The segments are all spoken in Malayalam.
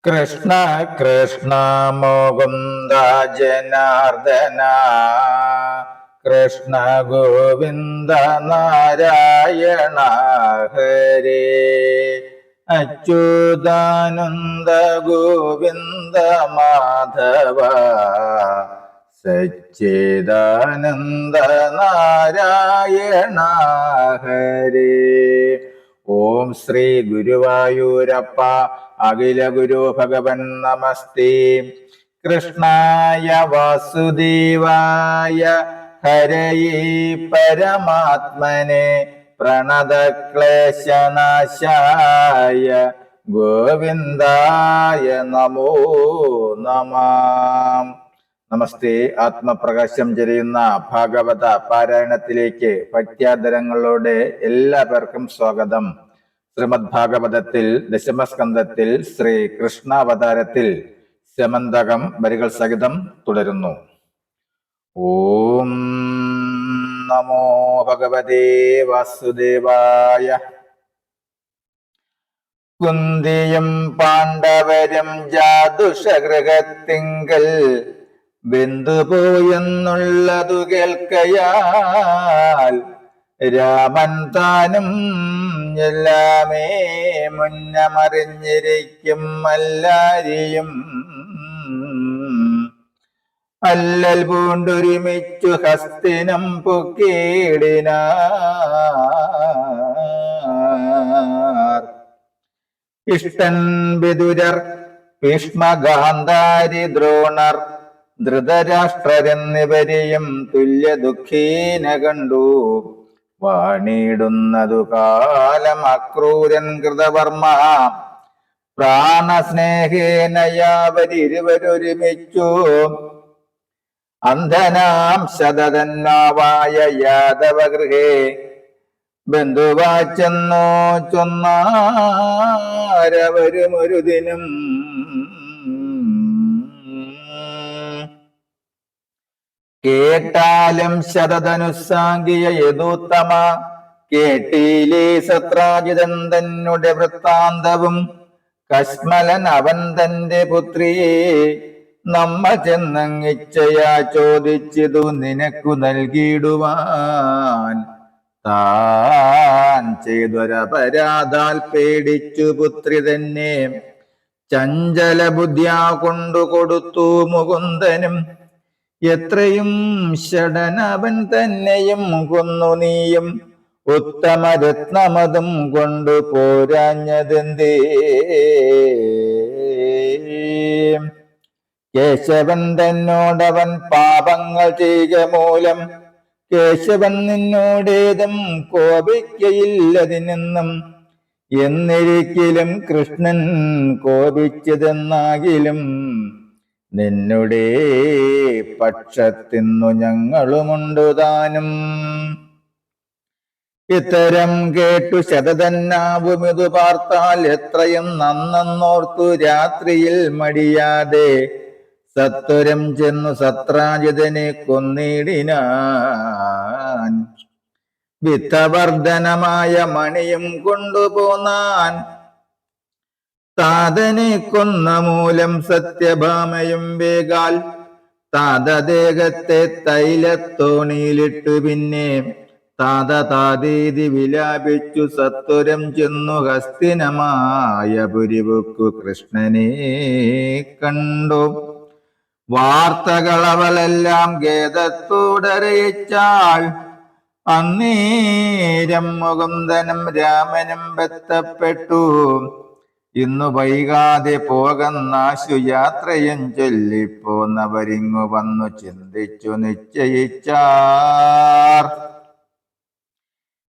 കൃഷ്ണ കൃഷ്ണ മുകുന്ദ ജനാർദ്ദന കൃഷ്ണ ഗോവിന്ദ നാരായണ ഹരേ അച്യുതാനന്ദ ഗോവിന്ദ മാധവ സച്ചിദാനന്ദ നാരായണ ഹരേ. ഓം ശ്രീ ഗുരുവായൂരപ്പ അഖില ഗുരു ഭഗവൻ നമസ്തേ. കൃഷ്ണായ വാസുദേവായ ഹരയേ പരമാത്മനെ പ്രണതക്ലേശനാശായ ഗോവിന്ദായ നമോ നമഃ. നമസ്തേ. ആത്മപ്രകാശം ചൊരിയുന്ന ഭാഗവത പാരായണത്തിലേക്ക് ഭക്ത്യാദരങ്ങളോടെ എല്ലാ പേർക്കും സ്വാഗതം. ശ്രീമദ് ഭാഗവതത്തിൽ ദശമസ്കന്ധത്തിൽ ശ്രീ കൃഷ്ണാവതാരത്തിൽ സമന്തകം വരികൾ സഹിതം തുടരുന്നു. ഓം നമോ ഭഗവതേ വാസുദേവായ. കുന്തിയും പാണ്ഡവരും ജാതുഷഗൃഹത്തിങ്കൽ ബന്ധുപോയെന്നുള്ളതു കേൾക്കയാൽ രാമൻ താനും എല്ലാമേ മുന്നമറിഞ്ഞിരിക്കും എല്ലാരെയും അല്ലൽ പൂണ്ടൊരുമിച്ചു ഹസ്തിനം പൊക്കിയിടിനാർ. ഇഷ്ടൻ വിദുരർ ഭീഷ്മഗാന്ധാരി ദ്രോണർ ധൃതരാഷ്ട്രരെന്നിവരെയും തുല്യ ദുഃഖീന കണ്ടു. വാണിടുന്നതു കാലം അക്രൂരൻ കൃതവർമ്മ പ്രാണസ്നേഹേനയാവരിരുവരൊരുമിച്ചു അന്ധനാം ശതതന്നാവായ യാദവഗൃഹേ ബന്ധുവാച്ചെന്നോ ചൊന്നാരവരുമൊരു ദിനം. കേട്ടാലും ശതധനുസാങ്കിയ യദൂത്തമ കേട്ടീലേ സത്രാജിതൻ തന്നെ വൃത്താന്തവും. കശ്മലൻ അവൻ തന്റെ പുത്രിയെ നമ്മ ചെന്നങ്ങിച്ചയാ ചോദിച്ചതു നിനക്കു നൽകിയിടുവാൻ. താൻ ചെയ്തൊരപരാധാൽ പേടിച്ചു പുത്രി തന്നെ ചഞ്ചല ബുദ്ധ്യാ കൊണ്ടു കൊടുത്തു മുകുന്ദനും. എത്രയും ഷടനവൻ തന്നെയും കൊന്നു നീയും ഉത്തമ രത്നമതും കൊണ്ടു പോരാഞ്ഞതെന്തേ. കേശവൻ തന്നോടവൻ പാപങ്ങൾ ചെയ്യുക മൂലം കേശവൻ നിന്നോടേതും കോപിക്കയില്ലതിനെന്നും. എന്നിരിക്കലും കൃഷ്ണൻ കോപിച്ചതെന്നാകിലും നിന്നുടെ പക്ഷത്തിന്നു ഞങ്ങളുമുണ്ടു താനും. ഇത്തരം കേട്ടു ശതതന്നാവുമിതു പാർത്താൽ എത്രയും നന്നോർത്തു രാത്രിയിൽ മടിയാതെ സത്വരം ചെന്നു സത്രാജിതനെ കൊന്നിടിനാൻ. വിത്തവർദ്ധനമായ മണിയും കൊണ്ടുപോന്നാൻ. താതനെ കൊന്ന മൂലം സത്യഭാമയും വേഗാൽ താതദേഹത്തെ തൈലത്തോണിയിലിട്ടു പിന്നെ താതീതി വിലാപിച്ചു സത്വരം ചെന്നു ഹസ്തിനമായ പുരിവുക്കു കൃഷ്ണനെ കണ്ടു. വാർത്തകളവളെല്ലാം ഖേദത്തോടറിയിച്ചാൾ. അന്നേരം മുകുന്ദനും രാമനും ബന്ധപ്പെട്ടു. ഇന്നു വൈകാതെ പോകുന്നാശു യാത്രയും ചൊല്ലിപ്പോന്നവരിങ്ങു വന്നു ചിന്തിച്ചു നിശ്ചയിച്ചാർ.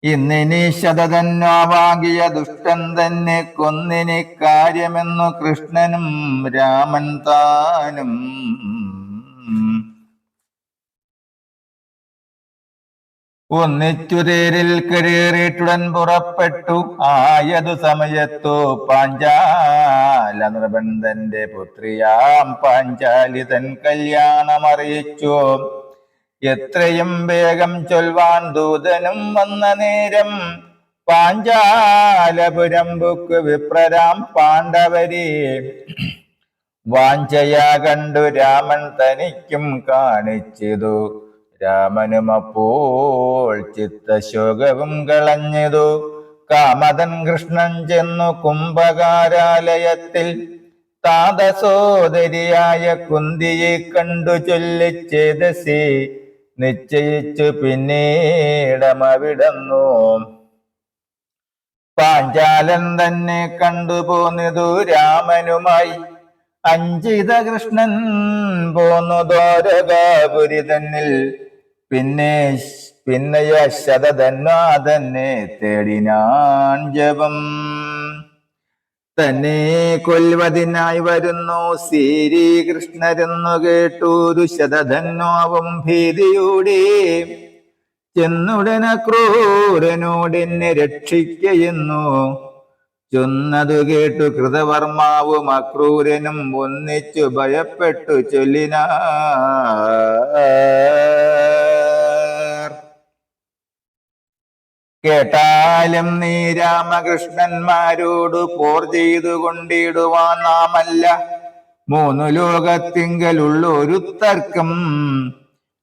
ഇന്നിനി ശതതന്നാവാകിയ ദുഷ്ടൻ തന്നെ കൊന്നിനി കാര്യമെന്നു കൃഷ്ണനും രാമൻ താനും. ഒന്നിച്ചു തേരിൽ കയറിയിട്ടുടൻ പുറപ്പെട്ടു. ആയതു സമയത്തു പാഞ്ചാല നൃപന്തന്റെ പുത്രിയാം പാഞ്ചാലി തൻ കല്യാണമറിയിച്ചു. എത്രയും വേഗം ചൊൽവാൻ ദൂതനും വന്ന നേരം പാഞ്ചാലപുരംബുക്ക് വിപ്രരാം പാണ്ഡവരെ വാഞ്ചയാ കണ്ടു രാമൻ തനിക്കും കാണിച്ചിതു. രാമനും അപ്പോൾ ചിത്തശോകവും കളഞ്ഞതു. കാമതൻ കൃഷ്ണൻ ചെന്നു കുംഭകാരാലയത്തിൽ താതസോദരിയായ കുന്തിയെ കണ്ടു ചൊല്ലിച്ചേതസി നിശ്ചയിച്ചു പിന്നീടമവിടന്നു. പാഞ്ചാലൻ തന്നെ കണ്ടുപോന്നതു രാമനുമായി. അഞ്ചിത കൃഷ്ണൻ പോന്നു ദ്വാരകാപുരി തന്നിൽ. പിന്നെയ ശതധന്വാതന്നെ തേടിനാൻ ജപം. തന്നെ കൊല്വതിനായി വരുന്നു ശ്രീകൃഷ്ണരെന്നു കേട്ടൂരു ശതധന്വാവും ഭീതിയോടെ ചെന്നുടന ക്രൂരനോടെന്നെ രക്ഷിക്കയെന്നു ചൊന്നതു കേട്ടു കൃതവർമാവും അക്രൂരനും ഒന്നിച്ചു ഭയപ്പെട്ടു ചൊല്ലിനാർ. കേട്ടാലും നീ രാമകൃഷ്ണന്മാരോട് പോർ ചെയ്തു കൊണ്ടിടുവാൻ നാമല്ല. മൂന്നു ലോകത്തിങ്കലുള്ളൊരു തർക്കം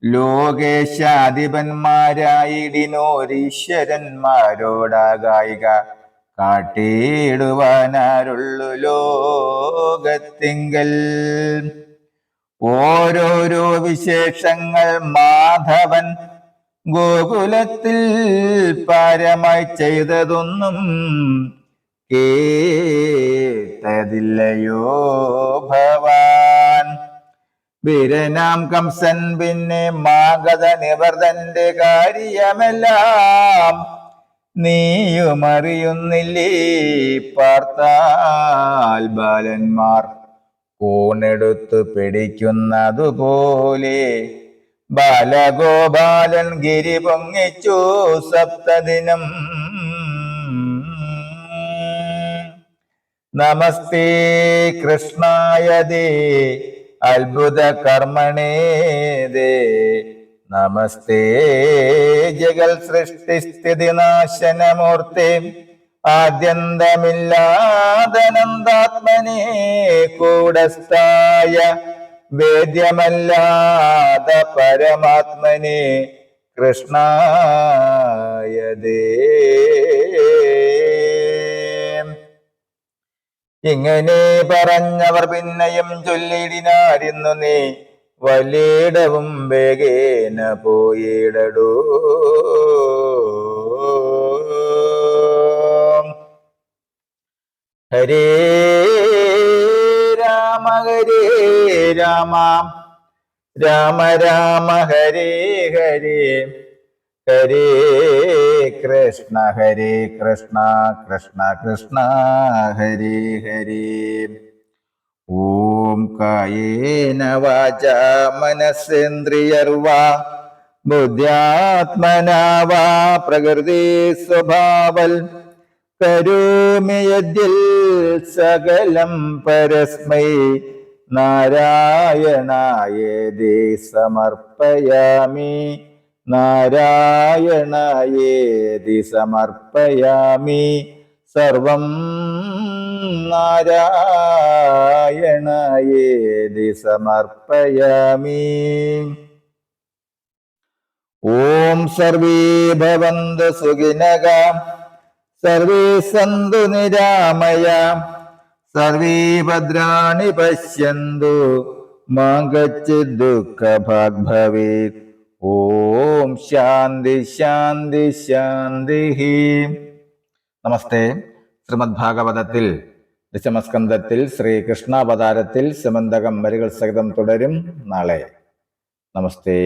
ലോകേശാധിപന്മാരായിടിനോരീശ്വരന്മാരോടാകായിക കാട്ടിയിടുവാനാരുള്ളു ലോകത്തിങ്കൽ. ഓരോരോ വിശേഷങ്ങൾ മാധവൻ ഗോകുലത്തിൽ പാരമായി ചെയ്തതൊന്നും കേട്ടതില്ലയോ ഭവാൻ. വീരനാം കംസൻ പിന്നെ മാഗധ നിവർത്തന്റെ കാര്യമെല്ലാം നീയുമറിയുന്നില്ലേ. പാർത്താൽ ബാലന്മാർ കൂണെടുത്തു പിടിക്കുന്നതുപോലെ ബാലഗോപാലൻ ഗിരി പൊങ്ങിച്ചു സപ്തദിനം. നമസ്തേ കൃഷ്ണായ ദേ അത്ഭുത കർമ്മണേദേ. നമസ്തേ ജഗൽ സൃഷ്ടിസ്ഥിതി നാശനമൂർത്തേ. ആദ്യന്തമില്ലാതനന്താത്മനേ കൂടസ്ഥായ വേദ്യമല്ലാത പരമാത്മനേ കൃഷ്ണായ ദേ. ഇങ്ങനെ പറഞ്ഞവർ പിന്നെയും ചൊല്ലിടിനാരിന്നു നീ വലിയിടവും വേഗേന പോയിടടൂ. ഹരേ രാമ രാമ രാമ ഹരേ ഹരേ ഹരേ കൃഷ്ണ കൃഷ്ണ കൃഷ്ണ ഹരേ ഹരേ. ഓം കായേന വാചാ മനസേന്ദ്രിയർവാ ബുദ്ധ്യാത്മനാ വാ പ്രകൃതി സ്വഭാവൽ കരോമി യദ്യൽ സകലം പരസ്മൈ നാരായണായേതി സമർപ്പയാമി. നാരായണായേതി സമർപ്പയാമി. സർവം നാരായണായേതി സമർപ്പയാമി. ഓം സർവേ ഭവന്തു സുഖിനഃ സർവേ സന്തു നിരാമയാഃ സർവേ ഭദ്രാണി പശ്യന്തു മാ കശ്ചിത് ദുഃഖഭാഗ് ഭവേത്. ഓം ശാന്തി ശാന്തി ശാന്തി. നമസ്തേ. ശ്രീമദ് ഭാഗവതത്തിൽ ദശമസ്കന്ധത്തിൽ ശ്രീകൃഷ്ണാവതാരത്തിൽ സമന്തകം വരികൾ സഹിതം തുടരും നാളെ. നമസ്തേ.